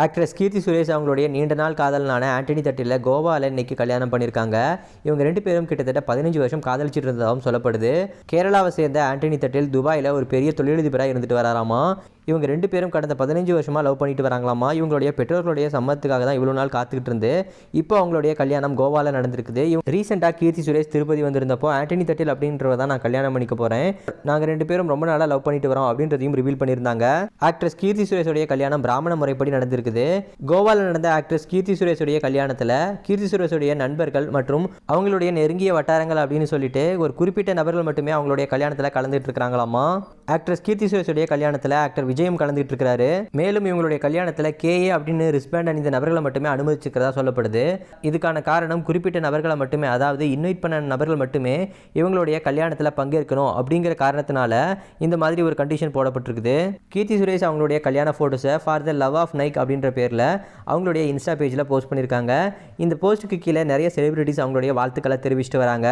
Actress கீர்த்தி சுரேஷ் அவங்களுடைய நீண்ட நாள் காதலனான ஆண்டனி தட்டில் கோவாவில் இன்னைக்கு கல்யாணம் பண்ணியிருக்காங்க. இவங்க 2 பேரும் கிட்டத்தட்ட 15 வருஷம் காதலிச்சிட்டு இருந்ததாகவும் சொல்லப்படுது. கேரளாவை சேர்ந்த ஆண்டனி தட்டில் துபாயில் ஒரு பெரிய தொழிலதிபராக இருந்துட்டு வராராமா. இவங்க 2 பேரும் கடந்த 15 வருஷமாக லவ் பண்ணிட்டு வராங்களாமா. இவங்களுடைய பெற்றோர்களுடைய சம்மதத்துக்காக தான் இவ்வளோ நாள் காத்துக்கிட்டு இருந்து இப்போ அவங்களுடைய கல்யாணம் கோவாவில் நடந்திருக்குது. ரீசெண்டாக கீர்த்தி சுரேஷ் திருப்பதி வந்திருந்தப்போ ஆண்டனி தட்டில் அப்படின்றத தான் நான் கல்யாணம் பண்ணிக்க போகிறேன், நாங்கள் 2 பேரும் ரொம்ப நாளாக லவ் பண்ணிட்டு வரோம் அப்படின்றதையும் ரிவீல் பண்ணியிருந்தாங்க. ஆக்ட்ரஸ் கீர்த்தி சுரேஷோடைய கல்யாணம் பிராமண முறைப்படி நடந்திருக்குது. கோவாவில் நடந்த ஆக்ட்ரஸ் கீர்த்தி சுரேஷுடைய கல்யாணத்தில் கீர்த்தி சுரேஷுடைய நண்பர்கள் மற்றும் அவங்களுடைய நெருங்கிய வட்டாரங்கள் அப்படின்னு சொல்லிட்டு ஒரு குறிப்பிட்ட நபர்கள் மட்டுமே அவங்களுடைய கல்யாணத்தில் கலந்துட்டு இருக்கிறாங்களாமா. ஆக்ட்ரஸ் கீர்த்தி சுரேஷுடைய கல்யாணத்தில் ஆக்டர் விஜயும் கலந்துட்டு இருக்கிறாரு. மேலும் இவங்களுடைய கல்யாணத்தில் கேஏ அப்படின்னு ரிஸ்பேண்ட் அணிந்த நபர்களை மட்டுமே அனுமதிச்சிருக்கிறதா சொல்லப்படுது. இதுக்கான காரணம் குறிப்பிட்ட நபர்களை மட்டுமே, அதாவது இன்வைட் பண்ண நபர்கள் மட்டுமே இவங்களுடைய கல்யாணத்தில் பங்கேற்கணும் அப்படிங்கிற காரணத்தினால இந்த மாதிரி ஒரு கண்டிஷன் போடப்பட்டிருக்குது. கீர்த்தி சுரேஷ் அவங்களுடைய கல்யாண ஃபோட்டோஸை for the love of Nyke அப்படின்ற பேரில் அவங்களுடைய இன்ஸ்டா பேஜில் போஸ்ட் பண்ணியிருக்காங்க. இந்த போஸ்ட்டுக்கு கீழே நிறைய செலிபிரிட்டிஸ் அவங்களுடைய வாழ்த்துக்களை தெரிவிச்சிட்டு வராங்க.